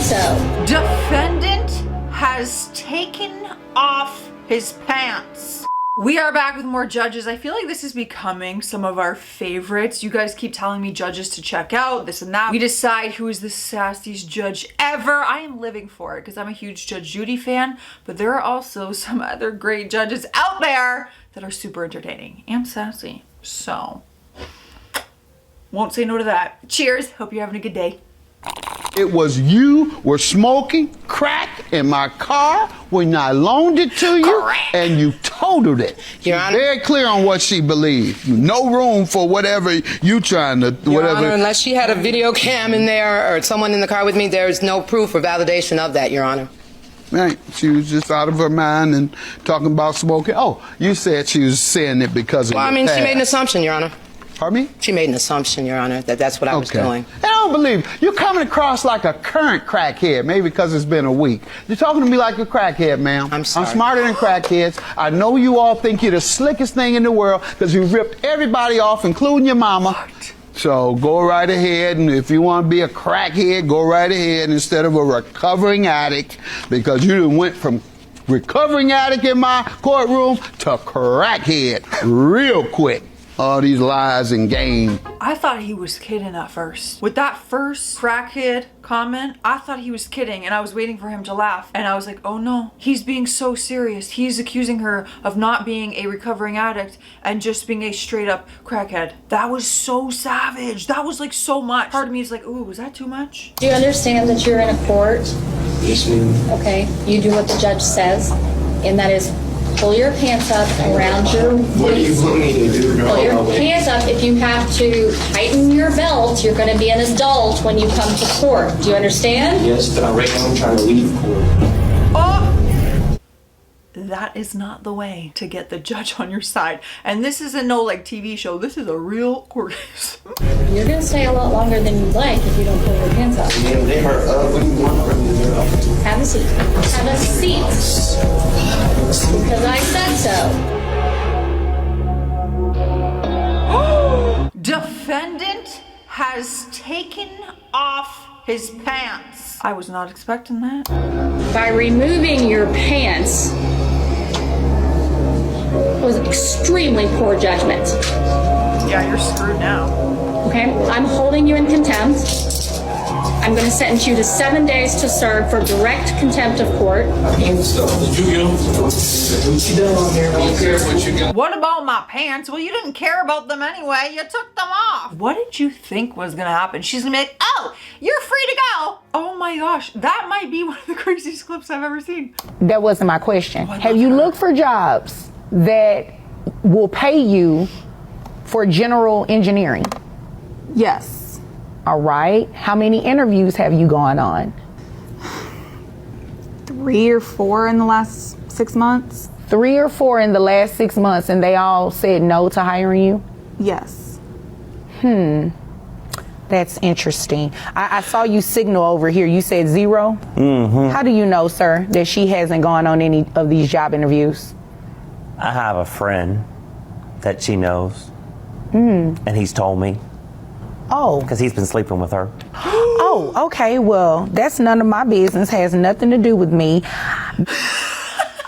said so. Defendant has taken off his pants. We are back with more judges. I feel like this is becoming some of our favorites. You guys keep telling me judges to check out, this and that. We decide who is the sassiest judge ever. I am living for it because I'm a huge Judge Judy fan, but there are also some other great judges out there that are super entertaining and sassy. So, won't say no to that. Cheers. Hope you're having a good day. It was you were smoking crack in my car when I loaned it to you, Correct. and you totaled it. Your Honor. Very clear on what she believed. No room for whatever you trying to, Your whatever. Honor, unless she had a video cam in there or someone in the car with me, there's no proof or validation of that, Your Honor. Right. She was just out of her mind and talking about smoking. Oh, you said she was saying it because of Well, I your mean, she made an past. assumption, Your Honor. Pardon me? She made an assumption, Your Honor, that that's what I was doing. I don't believe you're coming across like a current crackhead, maybe because it's been a week. You're talking to me like a crackhead, ma'am. I'm sorry. I'm smarter than crackheads. I know you all think you're the slickest thing in the world because you ripped everybody off, including your mama. What? So go right ahead, and if you want to be a crackhead, go right ahead instead of a recovering addict, because you done went from recovering addict in my courtroom to crackhead real quick. All these lies and games. I thought he was kidding at first. With that first crackhead comment, I thought he was kidding and I was waiting for him to laugh. And I was like, oh no, he's being so serious. He's accusing her of not being a recovering addict and just being a straight up crackhead. That was so savage. That was like so much. Part of me is like, ooh, was that too much? Do you understand that you're in a court? Yes, ma'am. Okay, you do what the judge says, and that is pull your pants up around your What do you waist. want me to do? No, Pull your no, wait. pants up. If you have to tighten your belt, you're going to be an adult when you come to court. Do you understand? Yes, but right now I'm trying to leave court. Oh! That is not the way to get the judge on your side. And this isn't no like TV show. This is a real court case. You're going to stay a lot longer than you'd like if you don't pull your pants up. Ma'am, they hurt. What do you want from me, girl? Have a seat. Have a seat. Because I said so. Defendant has taken off his pants. I was not expecting that. By removing your pants was extremely poor judgment. Yeah, you're screwed now. Okay? I'm holding you in contempt. I'm going to sentence you to 7 days to serve for direct contempt of court. And stuff. Did you get them? What you done here? I don't care what you got. What about my pants? Well, you didn't care about them anyway. You took them off. What did you think was gonna happen? She's gonna be like, oh, you're free to go. Oh my gosh, that might be one of the craziest clips I've ever seen. That wasn't my question. Oh, I Have love you her. looked for jobs that will pay you for general engineering? Yes. All right. How many interviews have you gone on? 3 or 4 in the last 6 months. 3 or 4 in the last 6 months, and they all said no to hiring you? Yes. That's interesting. I saw you signal over here. You said 0? Mm-hmm. How do you know, sir, that she hasn't gone on any of these job interviews? I have a friend that she knows, and he's told me Oh. because he's been sleeping with her. Oh, okay. Well, that's none of my business. Has nothing to do with me.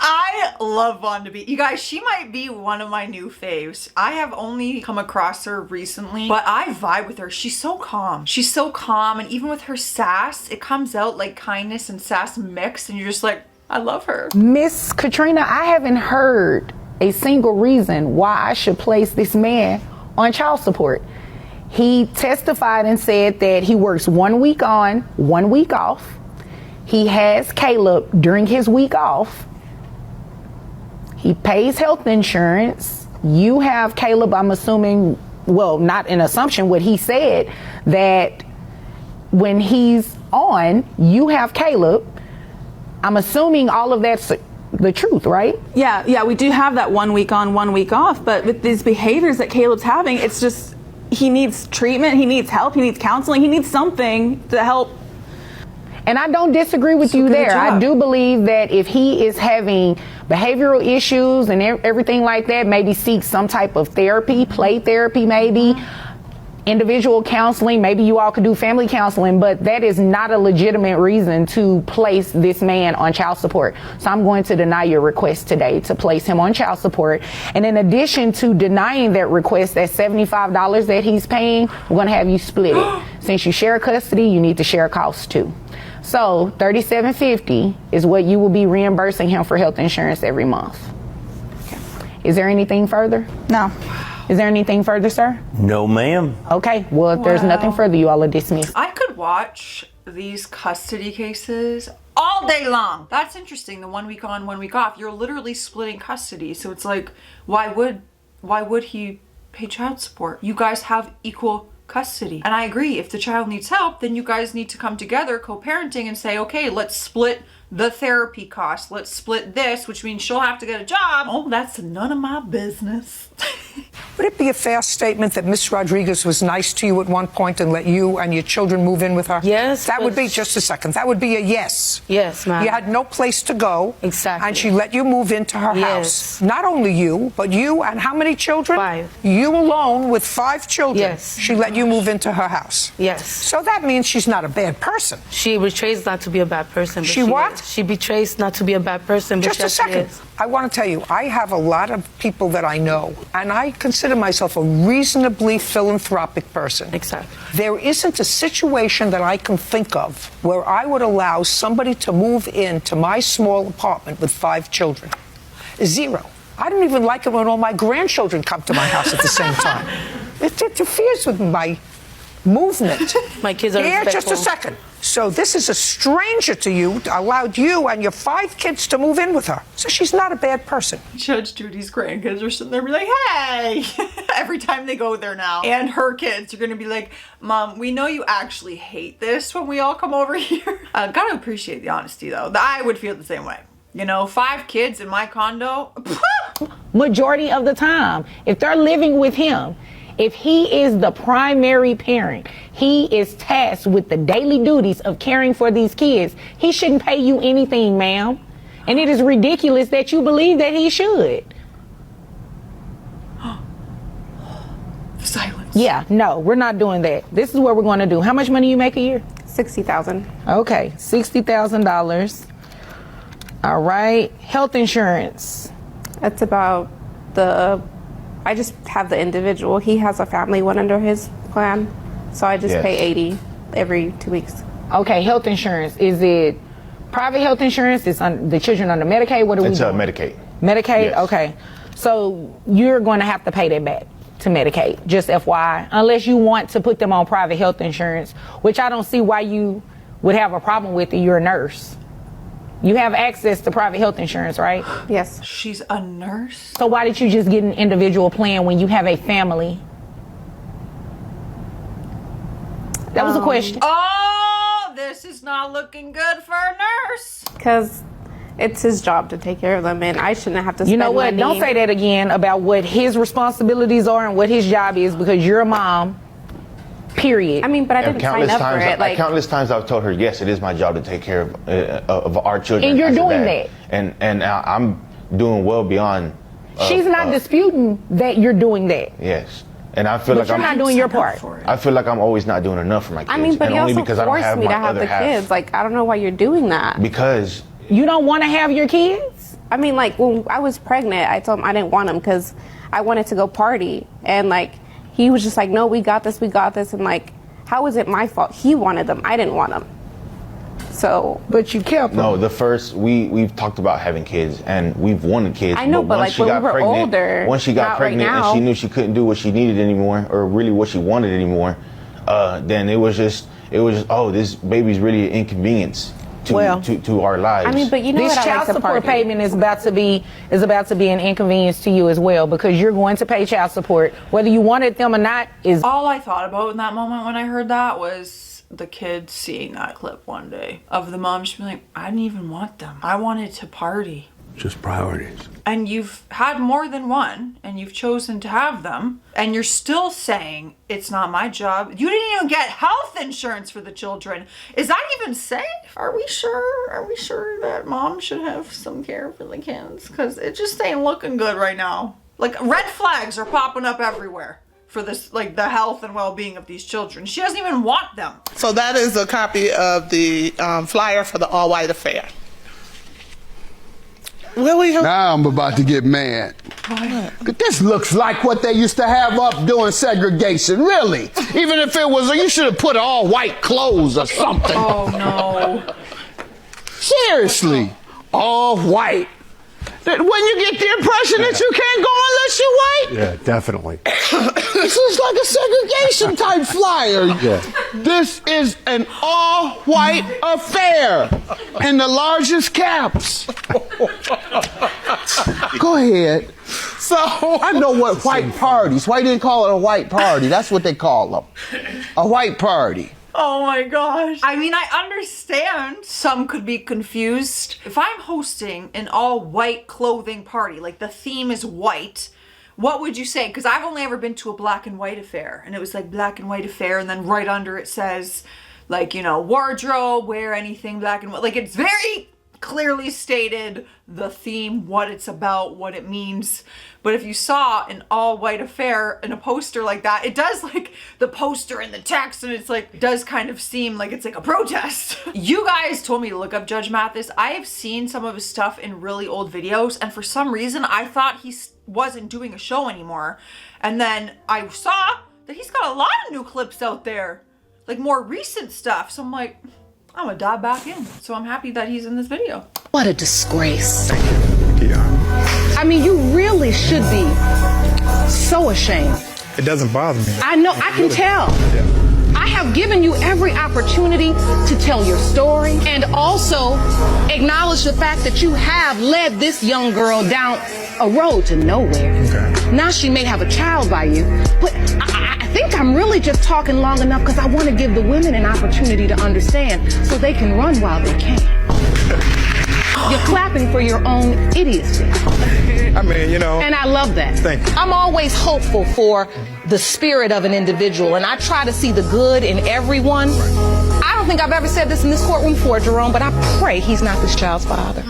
I love Vaughn to be. You guys, she might be one of my new faves. I have only come across her recently, but I vibe with her. She's so calm. She's so calm, and even with her sass, it comes out like kindness and sass mixed, and you're just like, I love her. Miss Katrina, I haven't heard a single reason why I should place this man on child support. He testified and said that he works 1 week on, 1 week off. He has Caleb during his week off. He pays health insurance. You have Caleb, I'm assuming, well, not an assumption, what he said, that when he's on, you have Caleb. I'm assuming all of that's the truth, right? Yeah, we do have that 1 week on, 1 week off, but with these behaviors that Caleb's having, it's just, he needs treatment, he needs help, he needs counseling, he needs something to help. And I don't disagree with you good there. I job. do believe that if he is having behavioral issues and everything like that, maybe seek some type of therapy, play therapy maybe. individual counseling. Maybe you all could do family counseling, but that is not a legitimate reason to place this man on child support. So I'm going to deny your request today to place him on child support. And in addition to denying that request, that $75 that he's paying, we're going to have you split it. Since you share custody, you need to share costs too. So $37.50 is what you will be reimbursing him for health insurance every month. Is there anything further? No. Is there anything further, sir? No, ma'am. Okay, well, if there's nothing further, you all are dismissed. I could watch these custody cases all day long. That's interesting. The 1 week on, 1 week off. You're literally splitting custody. So it's like, why would he pay child support? You guys have equal custody. And I agree, if the child needs help, then you guys need to come together, co-parenting, and say, okay, let's split the therapy cost. Let's split this, which means she'll have to get a job. Oh, that's none of my business. Would it be a fair statement that Miss Rodriguez was nice to you at one point and let you and your children move in with her? Yes. That would be, just a second, that would be a yes. Yes, ma'am. You had no place to go. Exactly. And she let you move into her house. Not only you, but you and how many children? 5. You alone with 5 children. Yes. She let you move into her house. Yes. So that means she's not a bad person. She betrays not to be a bad person. But She what? She betrays not to be a bad person. But Just a yes, she second. is. I want to tell you, I have a lot of people that I know, and I consider myself a reasonably philanthropic person. Exactly. There isn't a situation that I can think of where I would allow somebody to move into my small apartment with 5 children. 0. I don't even like it when all my grandchildren come to my house at the same time. It interferes with my movement. My kids are Here, respectful. just a second. So this is a stranger to you, allowed you and your 5 kids to move in with her. So she's not a bad person. Judge Judy's grandkids are sitting there be like, hey, every time they go there now. And her kids are gonna be like, Mom, we know you actually hate this when we all come over here. Gotta appreciate the honesty though. I would feel the same way. You know, 5 kids in my condo. Majority of the time, if they're living with him, if he is the primary parent, he is tasked with the daily duties of caring for these kids. He shouldn't pay you anything, ma'am. And it is ridiculous that you believe that he should. Silence. Yeah, no, we're not doing that. This is what we're going to do. How much money you make a year? $60,000. Okay, $60,000. All right. Health insurance. That's about I just have the individual. He has a family one under his plan, so I just pay $80 every 2 weeks. Okay, health insurance. Is it private health insurance? Is the children under Medicaid? What are we doing? It's Medicaid. Medicaid? Yes. Okay. So you're going to have to pay that back to Medicaid, just FYI, unless you want to put them on private health insurance, which I don't see why you would have a problem with it. You're a nurse. You have access to private health insurance, right? Yes. She's a nurse? So why did you just get an individual plan when you have a family? That was a question. Oh, this is not looking good for a nurse. Because it's his job to take care of them, and I shouldn't have to spend You know what? money. Don't say that again about what his responsibilities are and what his job is, because you're a mom. Period. I mean, but I didn't sign up for it. Like, countless times I've told her, yes, it is my job to take care of our children. And you're as a doing dad. And I'm doing well beyond. She's not disputing that you're doing that. Yes. And I feel But like you're I'm not doing your part. I feel like I'm always not doing enough for my kids. I mean, but and you only also because I don't forced have me my to have other the half. kids. Like, I don't know why you're doing that. Because you don't want to have your kids? I mean, like, when I was pregnant, I told him I didn't want them because I wanted to go party. And, like, he was just like, no, we got this. And, like, how is it my fault? He wanted them. I didn't want them. So. But you kept them. No, we've talked about having kids and we've wanted kids. I know, but once like she when got we were pregnant, older, once she got not pregnant right and now. she knew she couldn't do what she needed anymore, or really what she wanted anymore, then it was just, oh, this baby's really an inconvenience to our lives. I mean, but you know this what? child support payment is about to be an inconvenience to you as well, because you're going to pay child support whether you wanted them or not. Is all I thought about in that moment when I heard that was the kids seeing that clip one day of the mom just being like, I didn't even want them. I wanted to party. Just priorities. And you've had more than one, and you've chosen to have them, and you're still saying it's not my job. You didn't even get health insurance for the children. Is that even safe? Are we sure that mom should have some care for the kids? Because it just ain't looking good right now. Like, red flags are popping up everywhere for this, like the health and well-being of these children. She doesn't even want them. So that is a copy of the flyer for the all-white affair. Now I'm about to get mad. This looks like what they used to have up doing segregation, really. Even if it was, you should have put all white clothes or something. Oh no. Seriously, all white. When you get the impression that you can't go unless you're white? Yeah, definitely. This is like a segregation type flyer. Yeah. This is an all-white affair in the largest caps. Go ahead. So I know what white parties. Why didn't call it a white party? That's what they call them. A white party. Oh my gosh. I mean, I understand some could be confused. If I'm hosting an all white clothing party, like the theme is white, what would you say? Because I've only ever been to a black and white affair, and it was like black and white affair, and then right under it says, like, you know, wardrobe, wear anything black and white. Like, it's very clearly stated the theme, what it's about, what it means. But if you saw an all white affair in a poster like that, it does, like the poster and the text, and it's like, does kind of seem like it's like a protest. You guys told me to look up Judge Mathis. I have seen some of his stuff in really old videos, and for some reason I thought he wasn't doing a show anymore. And then I saw that he's got a lot of new clips out there, like more recent stuff. So I'm like, I'm gonna dive back in. So I'm happy that he's in this video. What a disgrace. I mean, you really should be so ashamed. It doesn't bother me. I know, I can tell. I have given you every opportunity to tell your story and also acknowledge the fact that you have led this young girl down a road to nowhere. Okay. Now she may have a child by you, but I think I'm really just talking long enough because I want to give the women an opportunity to understand so they can run while they can. You're clapping for your own idiocy. I mean, you know. And I love that. Thank you. I'm always hopeful for the spirit of an individual, and I try to see the good in everyone. I don't think I've ever said this in this courtroom before, Jerome, but I pray he's not this child's father.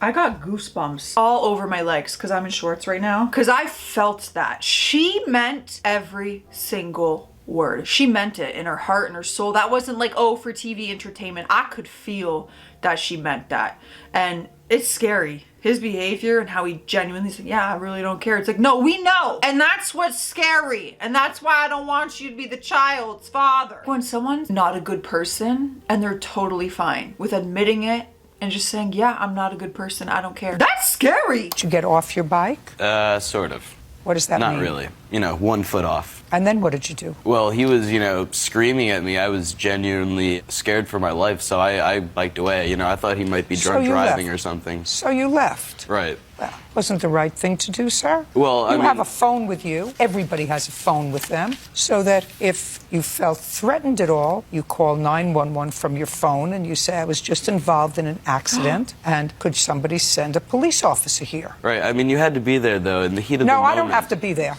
I got goosebumps all over my legs because I'm in shorts right now. Because I felt that. She meant every single word. She meant it in her heart and her soul. That wasn't like, oh, for TV entertainment. I could feel that she meant that. And it's scary. His behavior and how he genuinely said, yeah, I really don't care. It's like, no, we know. And that's what's scary. And that's why I don't want you to be the child's father. When someone's not a good person and they're totally fine with admitting it and just saying, yeah, I'm not a good person, I don't care. That's scary. Did you get off your bike? Sort of. What does that mean? Not really. You know, 1 foot off. And then what did you do? Well, he was, you know, screaming at me. I was genuinely scared for my life, so I biked away. You know, I thought he might be drunk driving or something. So you left? Right. Well, wasn't the right thing to do, sir? Well, I mean, you have a phone with you. Everybody has a phone with them. So that if you felt threatened at all, you call 911 from your phone and you say, I was just involved in an accident, and could somebody send a police officer here? Right. I mean, you had to be there, though, in the heat of the moment. No, I don't have to be there.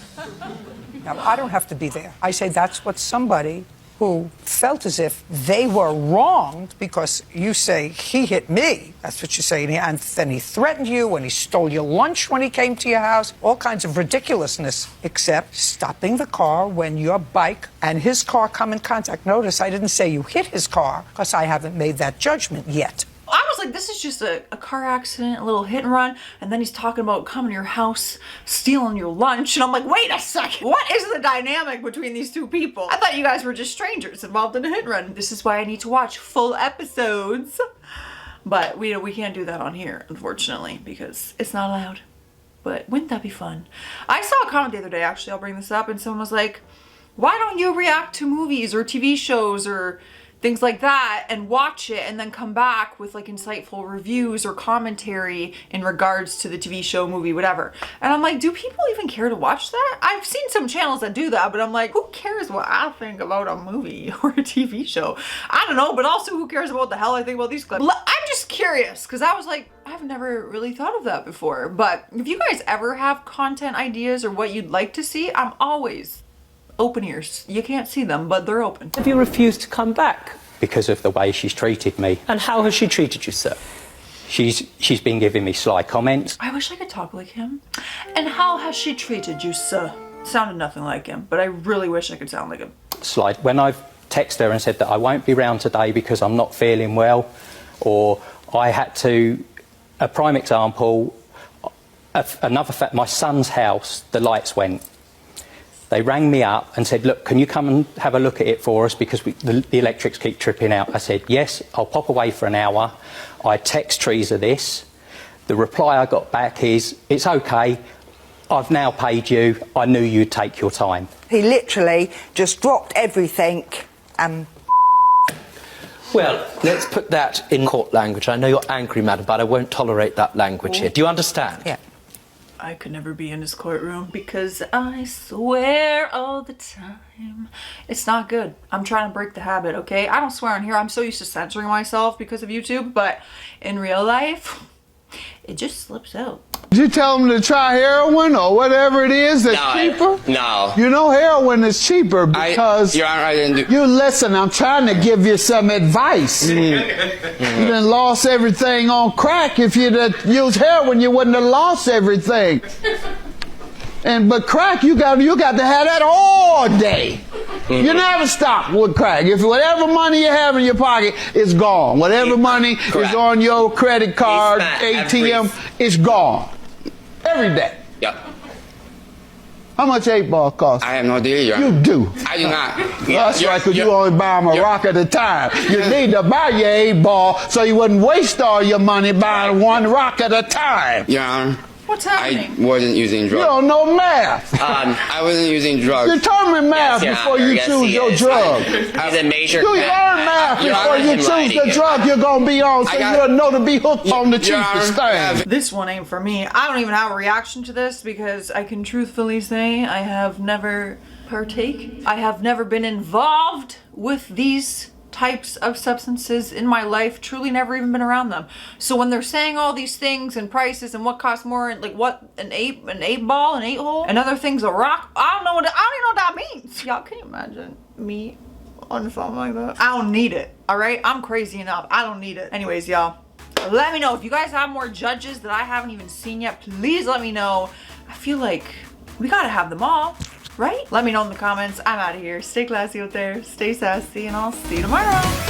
No, I don't have to be there. I say that's what somebody who felt as if they were wronged because you say, he hit me. That's what you say. And then he threatened you and he stole your lunch when he came to your house. All kinds of ridiculousness, except stopping the car when your bike and his car come in contact. Notice I didn't say you hit his car because I haven't made that judgment yet. I was like, this is just a car accident, a little hit and run. And then he's talking about coming to your house, stealing your lunch. And I'm like, wait a second. What is the dynamic between these two people? I thought you guys were just strangers involved in a hit and run. This is why I need to watch full episodes. But we can't do that on here, unfortunately, because it's not allowed. But wouldn't that be fun? I saw a comment the other day, actually, I'll bring this up. And someone was like, why don't you react to movies or TV shows or things like that and watch it and then come back with like insightful reviews or commentary in regards to the TV show, movie, whatever. And I'm like, do people even care to watch that? I've seen some channels that do that, but I'm like, who cares what I think about a movie or a TV show? I don't know, but also who cares about what the hell I think about these clips? I'm just curious, because I was like, I've never really thought of that before. But if you guys ever have content ideas or what you'd like to see, I'm always open ears. You can't see them, but they're open. Have you refused to come back because of the way she's treated me? And how has she treated you, sir? She's been giving me sly comments. I wish I could talk like him. And how has she treated you, sir? Sounded nothing like him, but I really wish I could sound like him. Slide. When I've texted her and said that I won't be round today because I'm not feeling well, or I had to, a prime example, another fact, my son's house, the lights went. They rang me up and said, look, can you come and have a look at it for us because the electrics keep tripping out. I said, yes, I'll pop away for an hour. I text Teresa this. The reply I got back is, it's okay, I've now paid you, I knew you'd take your time. He literally just dropped everything and... Well, let's put that in court language. I know you're angry, madam, but I won't tolerate that language here. Do you understand? Yeah. I could never be in his courtroom because I swear all the time. It's not good. I'm trying to break the habit, okay? I don't swear on here. I'm so used to censoring myself because of YouTube, but in real life, it just slips out. Did you tell them to try heroin or whatever it is that's cheaper? No. You know heroin is cheaper because Your Honor, I didn't do... You listen, I'm trying to give you some advice. You done lost everything on crack. If you'd have used heroin, you wouldn't have lost everything. But crack, you got to have that all day. You never stop with crack. If whatever money you have in your pocket is gone, whatever money is on your credit card, ATM, it's gone. Every day. Yep. How much 8-ball cost? I have no idea, Your Honor. You do. I do not. That's right, because you only buy them a rock at a time. You need to buy your 8-ball so you wouldn't waste all your money buying one rock at a time. Your Honor. What's happening? I wasn't using drugs. You don't know math. I wasn't using drugs. Determine math before you choose your drug. He's a major... You learn math before you choose the drug you're going to be on so you'll know to be hooked on the cheapest thing. This one ain't for me. I don't even have a reaction to this because I can truthfully say I have never I have never been involved with these types of substances in my life, truly never even been around them. So when they're saying all these things and prices and what costs more, like what, an 8-ball, an 8-hole, and other things, a rock, I don't even know what that means. Y'all, can you imagine me on something like that? I don't need it, all right? I'm crazy enough. I don't need it. Anyways, y'all, let me know if you guys have more judges that I haven't even seen yet. Please let me know. I feel like we gotta have them all. Right? Let me know in the comments. I'm out of here. Stay classy out there. Stay sassy, and I'll see you tomorrow.